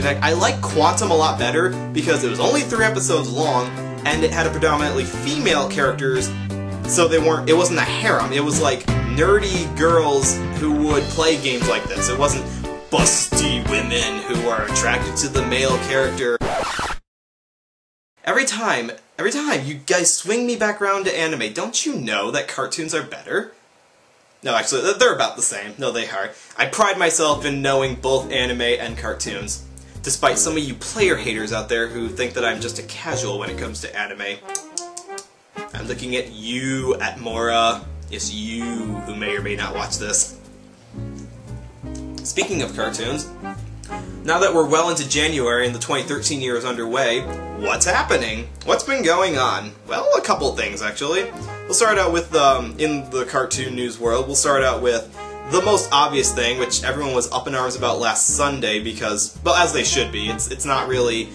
I like Quantum a lot better because it was only 3 episodes long and it had a predominantly female characters, so it wasn't a harem. It was like nerdy girls who would play games like this. It wasn't busty women who are attracted to the male character. Every time you guys swing me back around to anime, don't you know that cartoons are better? No, actually, they're about the same. No, they are. I pride myself in knowing both anime and cartoons, despite some of you player haters out there who think that I'm just a casual when it comes to anime. I'm looking at you, at Mora. Yes, you, who may or may not watch this. Speaking of cartoons, now that we're well into January and the 2013 year is underway, what's happening? What's been going on? Well, a couple things, actually. We'll start out with, in the cartoon news world, we'll start out with the most obvious thing, which everyone was up in arms about last Sunday because, well, as they should be, it's not really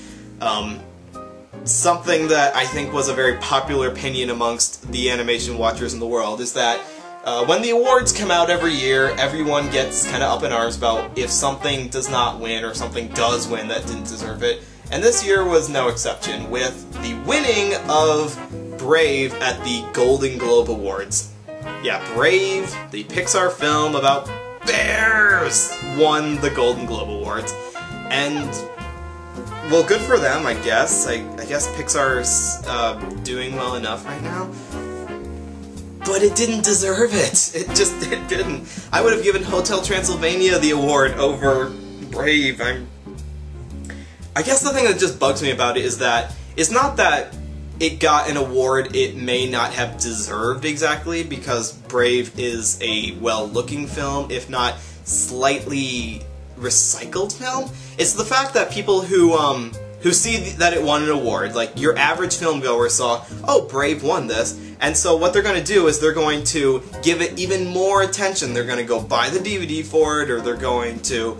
something that I think was a very popular opinion amongst the animation watchers in the world, is that when the awards come out every year, everyone gets kind of up in arms about if something does not win or something does win that didn't deserve it. And this year was no exception, with the winning of Brave at the Golden Globe Awards. Yeah, Brave, the Pixar film about bears, won the Golden Globe Awards. And, well, good for them, I guess. I guess Pixar's doing well enough right now. But it didn't deserve it. It didn't. I would have given Hotel Transylvania the award over Brave. I guess the thing that just bugs me about it is that it's not that it got an award it may not have deserved exactly, because Brave is a well-looking film, if not slightly recycled film. It's the fact that people who see that it won an award, like your average film goer saw, oh, Brave won this, and so what they're going to do is they're going to give it even more attention. They're going to go buy the DVD for it, or they're going to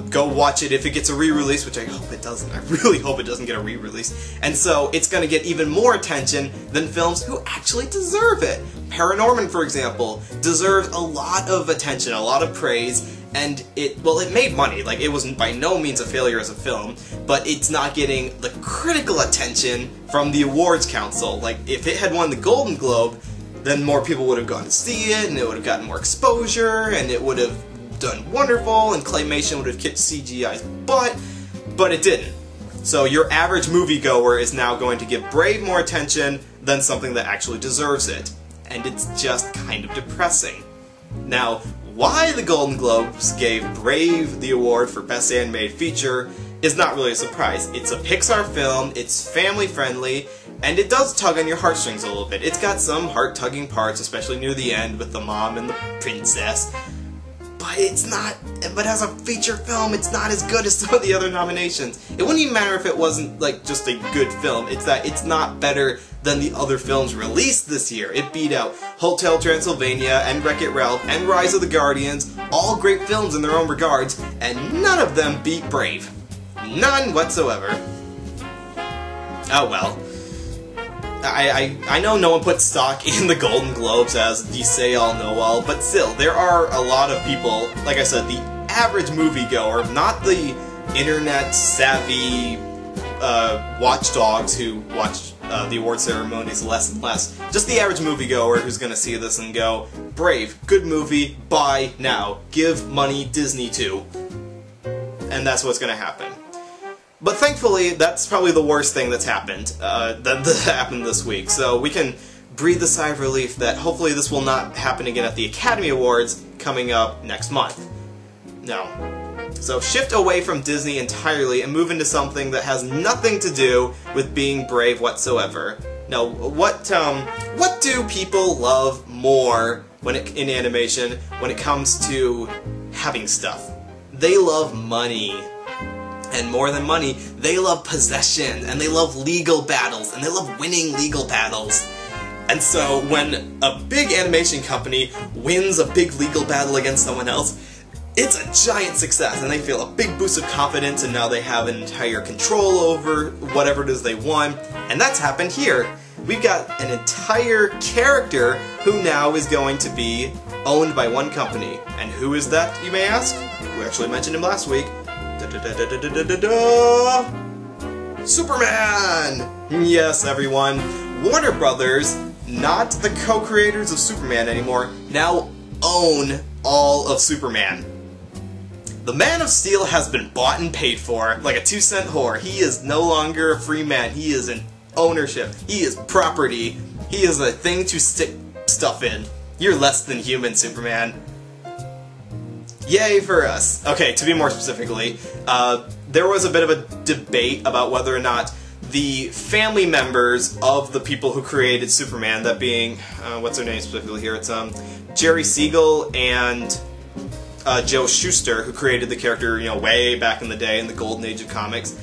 go watch it if it gets a re-release, which I hope it doesn't. I really hope it doesn't get a re-release. And so it's going to get even more attention than films who actually deserve it. Paranorman, for example, deserves a lot of attention, a lot of praise, and it made money. Like, it wasn't by no means a failure as a film, but it's not getting the critical attention from the awards council. Like, if it had won the Golden Globe, then more people would have gone to see it, and it would have gotten more exposure, and it would have done wonderful, and Claymation would have kicked CGI's butt, but it didn't. So your average moviegoer is now going to give Brave more attention than something that actually deserves it. And it's just kind of depressing. Now, why the Golden Globes gave Brave the award for Best Animated Feature is not really a surprise. It's a Pixar film, it's family-friendly, and it does tug on your heartstrings a little bit. It's got some heart-tugging parts, especially near the end with the mom and the princess. But as a feature film, it's not as good as some of the other nominations. It wouldn't even matter if it wasn't, like, just a good film. It's that it's not better than the other films released this year. It beat out Hotel Transylvania and Wreck-It Ralph and Rise of the Guardians, all great films in their own regards, and none of them beat Brave. None whatsoever. Oh well. I know no one puts stock in the Golden Globes as the say-all-know-all, but still, there are a lot of people, like I said, the average moviegoer, not the internet-savvy watchdogs who watch the award ceremonies less and less, just the average moviegoer who's gonna see this and go, Brave, good movie, buy now, give money Disney to. And that's what's gonna happen. But thankfully, that's probably the worst thing that's happened, that happened this week. So we can breathe a sigh of relief that hopefully this will not happen again at the Academy Awards coming up next month. No. So shift away from Disney entirely and move into something that has nothing to do with being Brave whatsoever. Now, what do people love more in animation when it comes to having stuff? They love money. And more than money, they love possession, and they love legal battles, and they love winning legal battles. And so when a big animation company wins a big legal battle against someone else, it's a giant success, and they feel a big boost of confidence, and now they have an entire control over whatever it is they won. And that's happened here. We've got an entire character who now is going to be owned by one company. And who is that, you may ask? We actually mentioned him last week. Superman! Yes, everyone. Warner Brothers, not the co-creators of Superman anymore, now own all of Superman. The Man of Steel has been bought and paid for, like a 2-cent whore. He is no longer a free man. He is an ownership. He is property. He is a thing to stick stuff in. You're less than human, Superman. Yay for us. Okay, to be more specifically, there was a bit of a debate about whether or not the family members of the people who created Superman, that being, what's their name specifically here? It's Jerry Siegel and Joe Shuster, who created the character, you know, way back in the day in the golden age of comics.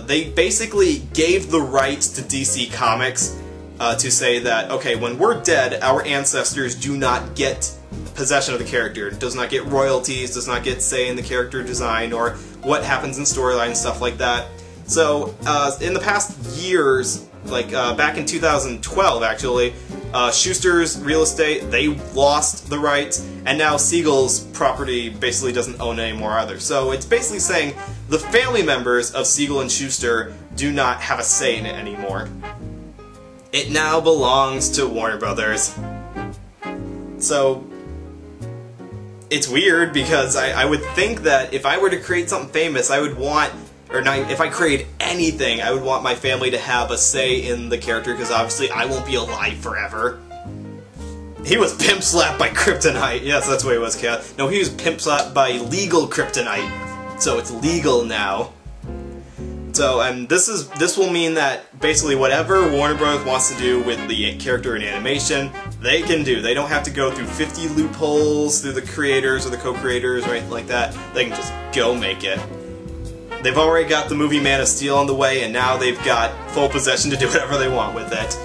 They basically gave the rights to DC Comics to say that, okay, when we're dead, our ancestors do not get possession of the character, does not get royalties, does not get say in the character design or what happens in storyline and stuff like that. So, in the past years, like back in 2012 actually, Schuster's real estate, they lost the rights, and now Siegel's property basically doesn't own it anymore either. So it's basically saying the family members of Siegel and Schuster do not have a say in it anymore. It now belongs to Warner Brothers. So it's weird because I would think that if I were to create something famous, I would want, or not, if I create anything, I would want my family to have a say in the character, because obviously I won't be alive forever. He was pimp slapped by kryptonite. Yes, that's what he was, Kat. No, he was pimp slapped by legal kryptonite. So it's legal now. So, and this will mean that basically whatever Warner Bros. Wants to do with the character in animation, they can do. They don't have to go through 50 loopholes through the creators or the co-creators or anything like that. They can just go make it. They've already got the movie Man of Steel on the way, and now they've got full possession to do whatever they want with it.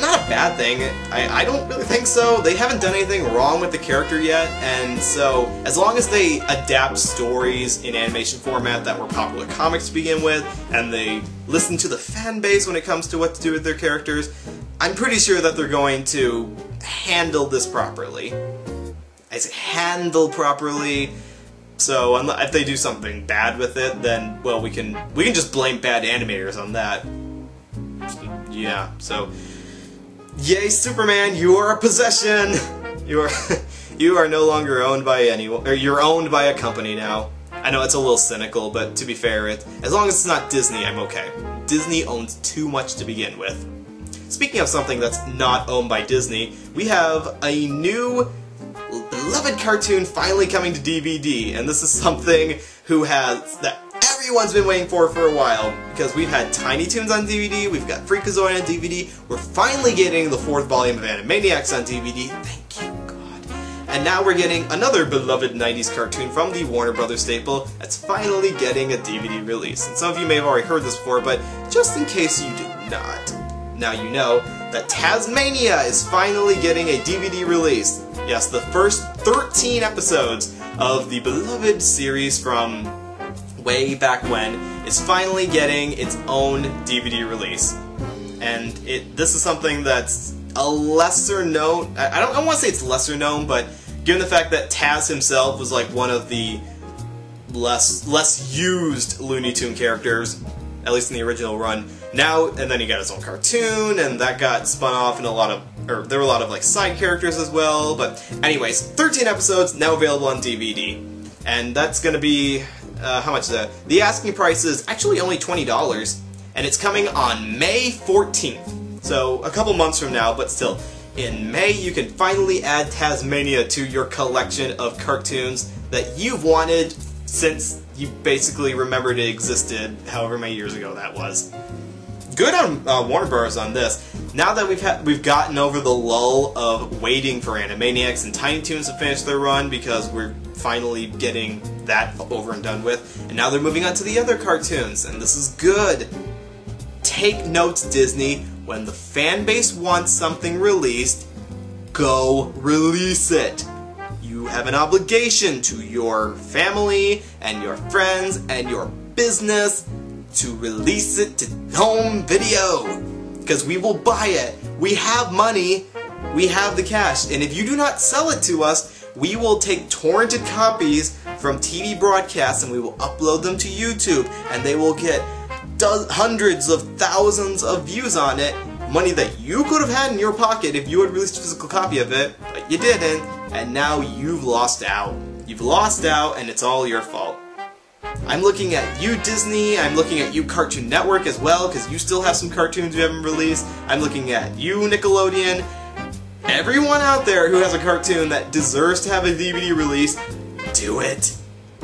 Not a bad thing. I don't really think so. They haven't done anything wrong with the character yet, and so as long as they adapt stories in animation format that were popular comics to begin with, and they listen to the fan base when it comes to what to do with their characters, I'm pretty sure that they're going to handle this properly. I say handle properly. So if they do something bad with it, then well, we can just blame bad animators on that. Yeah. So, yay, Superman! You are a possession. You are no longer owned by anyone, or you're owned by a company now. I know it's a little cynical, but to be fair, as long as it's not Disney, I'm okay. Disney owns too much to begin with. Speaking of something that's not owned by Disney, we have a new beloved cartoon finally coming to DVD, and this is something that everyone's been waiting for a while, because we've had Tiny Toons on DVD, we've got Freakazoid on DVD, we're finally getting the 4th volume of Animaniacs on DVD, thank you God, and now we're getting another beloved 90s cartoon from the Warner Brothers staple that's finally getting a DVD release. And some of you may have already heard this before, but just in case you did not, now you know that Taz-Mania is finally getting a DVD release. Yes, the first 13 episodes of the beloved series from way back when is finally getting its own DVD release. And this is something that's a lesser known, I don't want to say it's lesser known, but given the fact that Taz himself was like one of the less used Looney Tunes characters, at least in the original run, now, and then he got his own cartoon, and that got spun off in there were a lot of like side characters as well, but anyways, 13 episodes now available on DVD, and that's gonna be, how much is that? The asking price is actually only $20, and it's coming on May 14th, so a couple months from now, but still, in May you can finally add Taz-Mania to your collection of cartoons that you've wanted since you basically remembered it existed however many years ago that was. Good on Warner Bros. On this. Now that we've gotten over the lull of waiting for Animaniacs and Tiny Toons to finish their run, because we're finally getting that over and done with, and now they're moving on to the other cartoons, and this is good. Take notes, Disney. When the fan base wants something released, go release it. You have an obligation to your family and your friends and your business to release it to home video, because we will buy it. We have money, we have the cash, and if you do not sell it to us, we will take torrented copies from TV broadcasts and we will upload them to YouTube, and they will get hundreds of thousands of views on it. Money that you could have had in your pocket if you had released a physical copy of it, but you didn't, and now you've lost out. You've lost out, and it's all your fault. I'm looking at you, Disney. I'm looking at you, Cartoon Network, as well, because you still have some cartoons you haven't released. I'm looking at you, Nickelodeon. Everyone out there who has a cartoon that deserves to have a DVD release, do it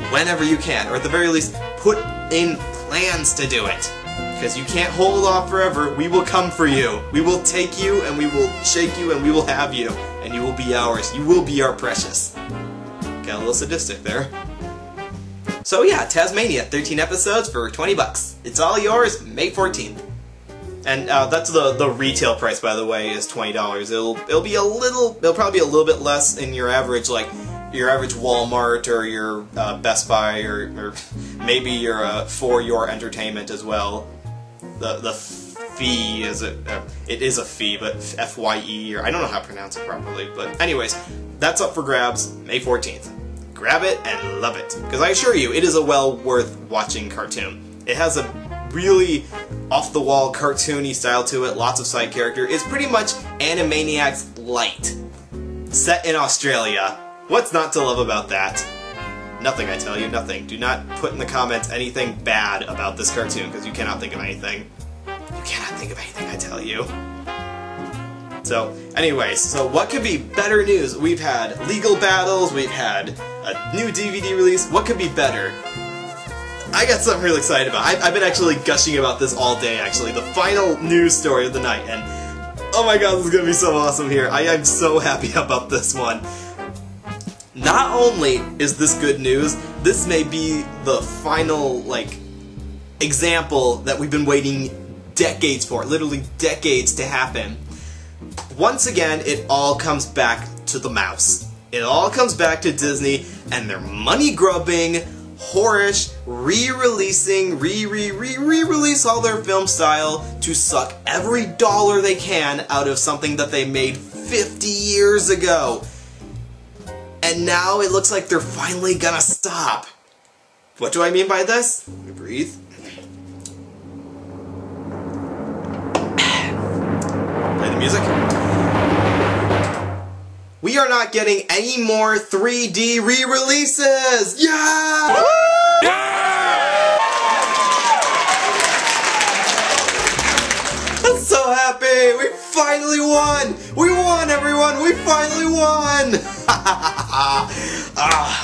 whenever you can, or at the very least, put in plans to do it. Because you can't hold off forever. We will come for you. We will take you, and we will shake you, and we will have you. And you will be ours. You will be our precious. Got a little sadistic there. So yeah, Taz-Mania, 13 episodes for 20 bucks. It's all yours, May 14th. And that's the retail price, by the way, is $20. It'll probably be a little bit less in your average, like, your average Walmart or your Best Buy or maybe your For Your Entertainment as well. The fee is it is a fee, but FYE, or I don't know how to pronounce it properly. But anyways, that's up for grabs May 14th. Grab it and love it, because I assure you, it is a well worth watching cartoon. It has a really off-the-wall cartoony style to it, lots of side character. It's pretty much Animaniacs light, set in Australia. What's not to love about that? Nothing, I tell you, nothing. Do not put in the comments anything bad about this cartoon, because you cannot think of anything. You cannot think of anything, I tell you. So, anyways, so what could be better news? We've had legal battles, we've had a new DVD release. What could be better? I got something really excited about. I've been actually gushing about this all day, actually. The final news story of the night, and oh my god, this is going to be so awesome here. I am so happy about this one. Not only is this good news, this may be the final, like, example that we've been waiting decades for, literally decades to happen. Once again, it all comes back to the mouse. It all comes back to Disney and their money-grubbing, whorish, re-release all their film style to suck every dollar they can out of something that they made 50 years ago. And now it looks like they're finally gonna stop. What do I mean by this? Let me breathe. Play the music. We are not getting any more 3D re-releases! Yeah! Woo! Yeah! I'm so happy! We finally won! We won, everyone! We finally won!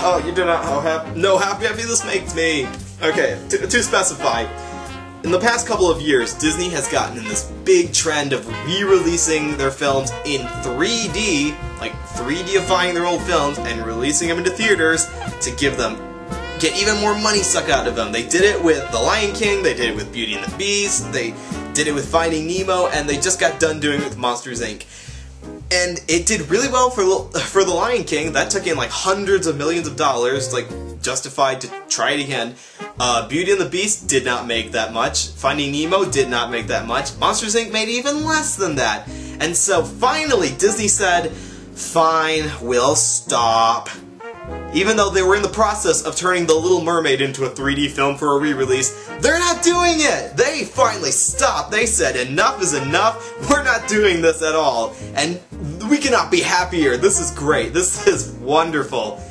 Oh, you do not know how happy this makes me. Okay, to specify, in the past couple of years, Disney has gotten in this big trend of re-releasing their films in 3D, like 3D-ifying their old films and releasing them into theaters to get even more money sucked out of them. They did it with The Lion King, they did it with Beauty and the Beast, they did it with Finding Nemo, and they just got done doing it with Monsters, Inc. And it did really well for The Lion King. That took in like hundreds of millions of dollars, like justified to try it again. Beauty and the Beast did not make that much. Finding Nemo did not make that much. Monsters, Inc. made even less than that. And so finally Disney said, fine, we'll stop. Even though they were in the process of turning The Little Mermaid into a 3D film for a re-release, they're not doing it! They finally stopped. They said, enough is enough. We're not doing this at all. And we cannot be happier. This is great. This is wonderful.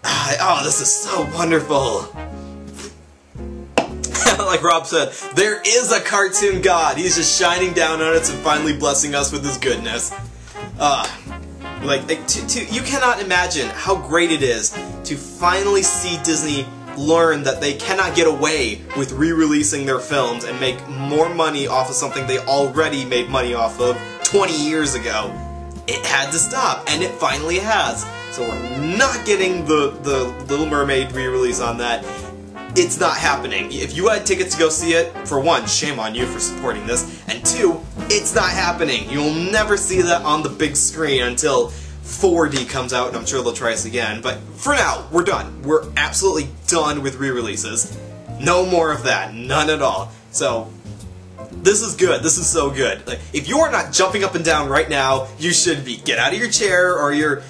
Oh, this is so wonderful. Like Rob said, there is a cartoon god. He's just shining down on us and finally blessing us with his goodness. You cannot imagine how great it is to finally see Disney learn that they cannot get away with re-releasing their films and make more money off of something they already made money off of 20 years ago. It had to stop, and it finally has. So we're not getting the Little Mermaid re-release on that. It's not happening. If you had tickets to go see it, for one, shame on you for supporting this, and two, it's not happening. You'll never see that on the big screen until 4D comes out, and I'm sure they'll try us again. But for now, we're done. We're absolutely done with re-releases. No more of that. None at all. So, this is good. This is so good. Like, if you're not jumping up and down right now, you should be. Get out of your chair or your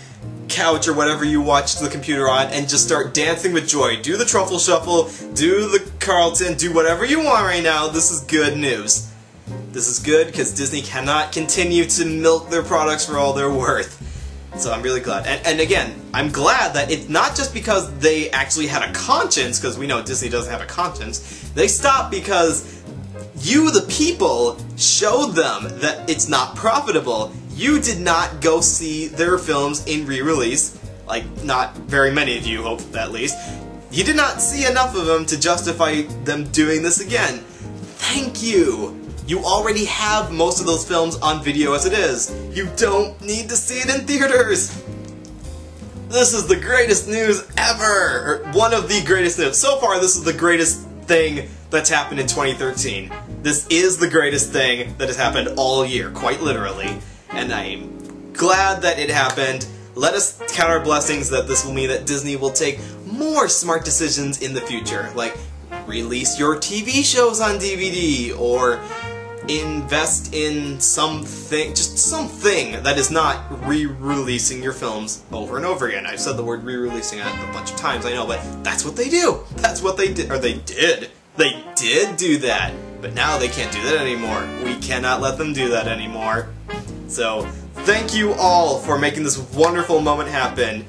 couch or whatever you watch the computer on and just start dancing with joy. Do the truffle shuffle, do the Carlton, do whatever you want right now. This is good news. This is good because Disney cannot continue to milk their products for all they're worth. So I'm really glad. And again, I'm glad that it's not just because they actually had a conscience, because we know Disney doesn't have a conscience. They stopped because you, the people, showed them that it's not profitable. You did not go see their films in re-release. Like, not very many of you, hope at least. You did not see enough of them to justify them doing this again. Thank you! You already have most of those films on video as it is. You don't need to see it in theaters! This is the greatest news ever! Or one of the greatest news. So far, this is the greatest thing that's happened in 2013. This is the greatest thing that has happened all year, quite literally. And I'm glad that it happened. Let us count our blessings that this will mean that Disney will take more smart decisions in the future. Like, release your TV shows on DVD, or invest in something, just something that is not re-releasing your films over and over again. I've said the word re-releasing a bunch of times, I know, but that's what they do. That's what they did, or they did. They did do that, but now they can't do that anymore. We cannot let them do that anymore. So, thank you all for making this wonderful moment happen.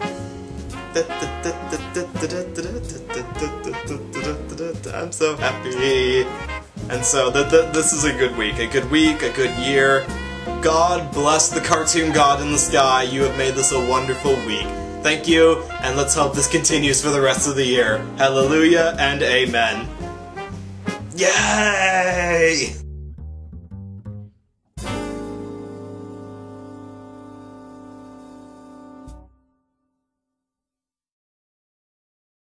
I'm so happy. And so, this is a good week, a good year. God bless the cartoon god in the sky. You have made this a wonderful week. Thank you, and let's hope this continues for the rest of the year. Hallelujah and amen. Yay!